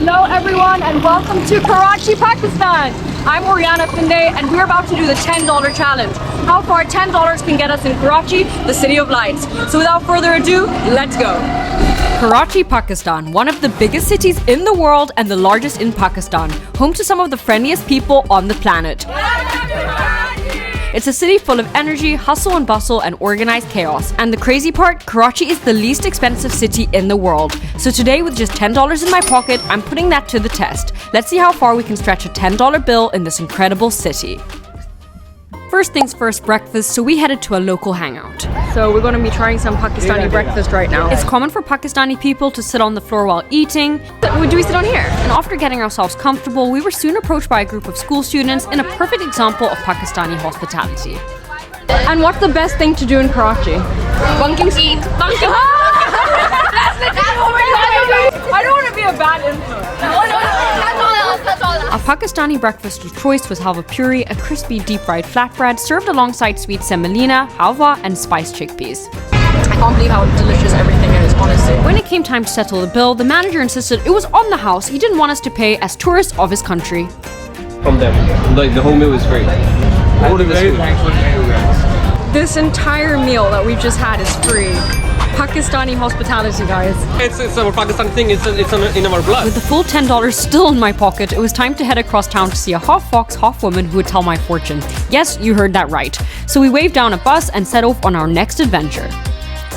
Hello everyone and welcome to Karachi, Pakistan. I'm Oriana Finde and we're about to do the $10 challenge. How far $10 can get us in Karachi, the city of lights. So without further ado, let's go. Karachi, Pakistan, one of the biggest cities in the world and the largest in Pakistan, home to some of the friendliest people on the planet. It's a city full of energy, hustle and bustle, and organized chaos. And the crazy part, Karachi is the least expensive city in the world. So today, with just $10 in my pocket, I'm putting that to the test. Let's see how far we can stretch a $10 bill in this incredible city. First things first, breakfast, so we headed to a local hangout. So we're going to be trying some Pakistani breakfast right now. It's common for Pakistani people to sit on the floor while eating. Do we sit on here? And after getting ourselves comfortable, we were soon approached by a group of school students in a perfect example of Pakistani hospitality. And what's the best thing to do in Karachi? Bunking seat. Bunking. I don't want to be a bad influence. Our Pakistani breakfast of choice was halva puri, a crispy deep-fried flatbread served alongside sweet semolina, halva, and spiced chickpeas. I can't believe how delicious everything is, honestly. When it came time to settle the bill, the manager insisted it was on the house. He didn't want us to pay as tourists of his country. From them, like the whole meal is free. This entire meal that we've just had is free. Pakistani hospitality, guys. It's a Pakistani thing, it's in our blood. With the full $10 still in my pocket, it was time to head across town to see a half fox, half woman who would tell my fortune. Yes, you heard that right. So we waved down a bus and set off on our next adventure.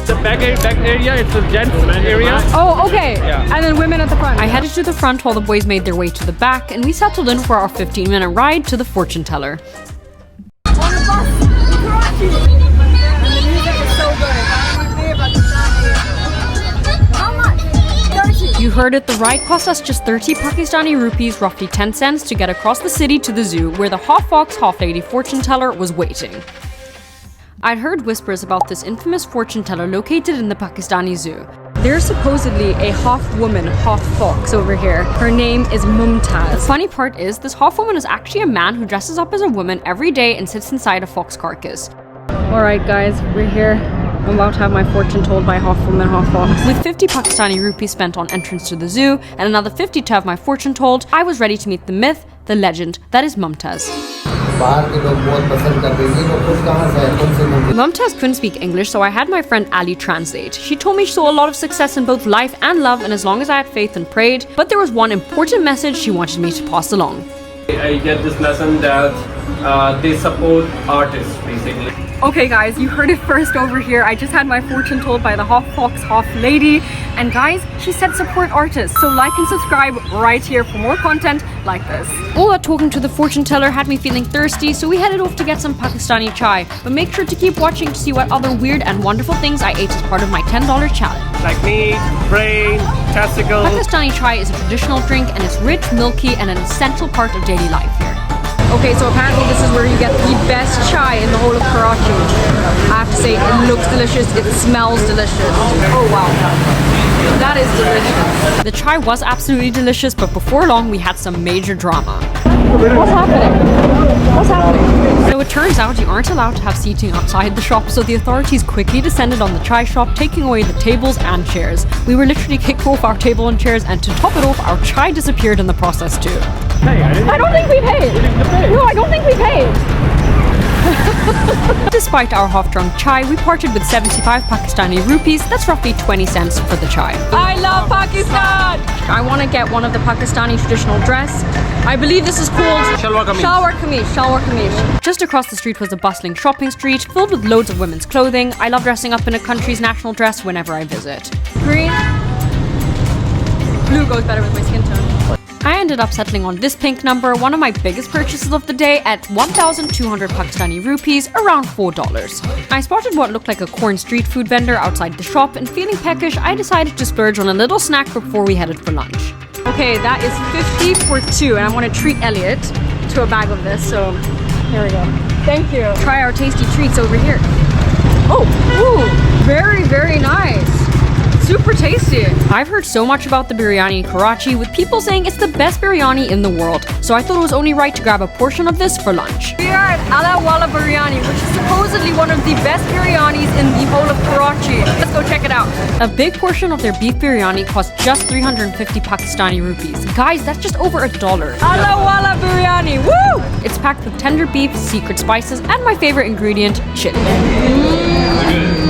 The back area, it's a gents area. Oh, okay. Yeah. And then women at the front. I headed to the front while the boys made their way to the back, and we settled in for our 15-minute ride to the fortune teller. On the bus in Karachi. And the music is so good. How much? 30. You heard it, the ride cost us just 30 Pakistani rupees, roughly 10 cents, to get across the city to the zoo, where the half fox, half lady fortune teller was waiting. I'd heard whispers about this infamous fortune teller located in the Pakistani zoo. There's supposedly a half woman, half fox over here. Her name is Mumtaz. The funny part is, this half woman is actually a man who dresses up as a woman every day and sits inside a fox carcass. Alright guys, we're here. I'm about to have my fortune told by half woman, half fox. With 50 Pakistani rupees spent on entrance to the zoo and another 50 to have my fortune told, I was ready to meet the myth, the legend, that is Mumtaz. Mumtaz couldn't speak English, so I had my friend Ali translate. She told me she saw a lot of success in both life and love, and as long as I had faith and prayed, but there was one important message she wanted me to pass along. I get this lesson that they support artists, basically. Okay guys, you heard it first over here. I just had my fortune told by the half fox, half lady. And guys, she said support artists. So like and subscribe right here for more content like this. All that talking to the fortune teller had me feeling thirsty, so we headed off to get some Pakistani chai. But make sure to keep watching to see what other weird and wonderful things I ate as part of my $10 challenge. Like meat, brain, testicles. Pakistani chai is a traditional drink and it's rich, milky, and an essential part of daily life here. Okay, so apparently this is where you get the best chai in the whole of Karachi. I have to say, it looks delicious, it smells delicious. Oh wow, that is delicious. The chai was absolutely delicious, but before long we had some major drama. What's happening? What's happening? So it turns out you aren't allowed to have seating outside the shop, so the authorities quickly descended on the chai shop, taking away the tables and chairs. We were literally kicked off our table and chairs, and to top it off, our chai disappeared in the process too. Hey, I don't think we paid. No, I don't think we paid. Despite our half-drunk chai, we parted with 75 Pakistani rupees. That's roughly 20 cents for the chai. I love Pakistan! I want to get one of the Pakistani traditional dress. I believe this is called Shalwar kameez. Shalwar kameez. Shalwar kameez. Just across the street was a bustling shopping street filled with loads of women's clothing. I love dressing up in a country's national dress whenever I visit. Green. Blue goes better with my skin tone. I ended up settling on this pink number, one of my biggest purchases of the day, at 1,200 Pakistani rupees, around $4. I spotted what looked like a corn street food vendor outside the shop, and feeling peckish, I decided to splurge on a little snack before we headed for lunch. Okay, that is 50 for 2, and I want to treat Elliot to a bag of this, so here we go. Thank you. Try our tasty treats over here. Oh, ooh, very, very nice. super tasty. I've heard so much about the biryani in Karachi, with people saying it's the best biryani in the world, so I thought it was only right to grab a portion of this for lunch. We are at Ala Wala Biryani, which is supposedly one of the best biryanis in the whole of Karachi. Let's go check it out. A big portion of their beef biryani costs just 350 Pakistani rupees. Guys, that's just over $1. Ala Wala Biryani, woo! It's packed with tender beef, secret spices, and my favorite ingredient, chili.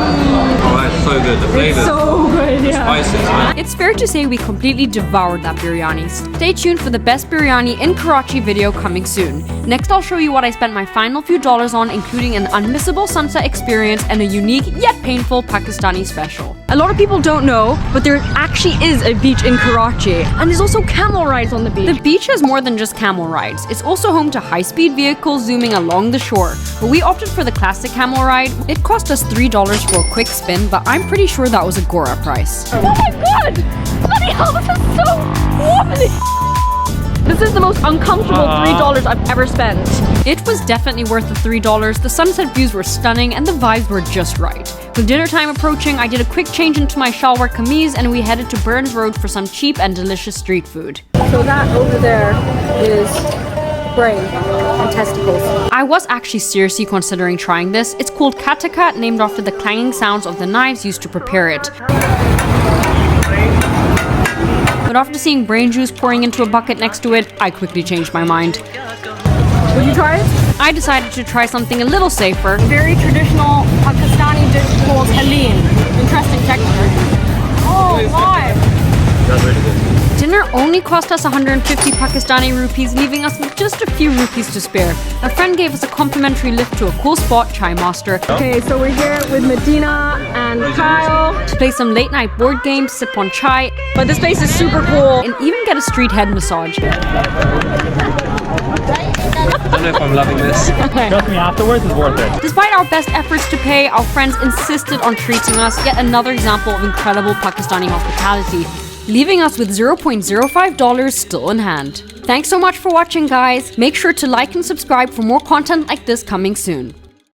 Oh, that's so good. The flavors. So good, yeah. Spices, man. It's fair to say we completely devoured that biryani. Stay tuned for the best biryani in Karachi video coming soon. Next, I'll show you what I spent my final few dollars on, including an unmissable sunset experience and a unique yet painful Pakistani special. A lot of people don't know, but there actually is a beach in Karachi, and there's also camel rides on the beach. The beach has more than just camel rides. It's also home to high-speed vehicles zooming along the shore. But we opted for the classic camel ride. It cost us $3 for a quick spin, but I'm pretty sure that was a Gora price. Oh my god! Bloody hell, this is so wobbly! This is the most uncomfortable $3 I've ever spent. It was definitely worth the $3. The sunset views were stunning and the vibes were just right. With dinner time approaching, I did a quick change into my shalwar kameez and we headed to Burns Road for some cheap and delicious street food. So that over there is brain and testicles. I was actually seriously considering trying this. It's called kataka, named after the clanging sounds of the knives used to prepare it. But after seeing brain juice pouring into a bucket next to it, I quickly changed my mind. Would you try it? I decided to try something a little safer. Very traditional Pakistani dish called halim. Interesting texture. Oh, why? That's really good. Dinner only cost us 150 Pakistani rupees, leaving us with just a few rupees to spare. A friend gave us a complimentary lift to a cool spot, Chai Master, Okay, so we're here with Medina and Kyle. to play some late night board games, sip on chai, But this place is super cool. and even get a street head massage. I don't know if I'm loving this. Trust me, afterwards it's worth it. Despite our best efforts to pay, our friends insisted on treating us, yet another example of incredible Pakistani hospitality, leaving us with $0.05 still in hand. Thanks so much for watching, guys. Make sure to like and subscribe for more content like this coming soon.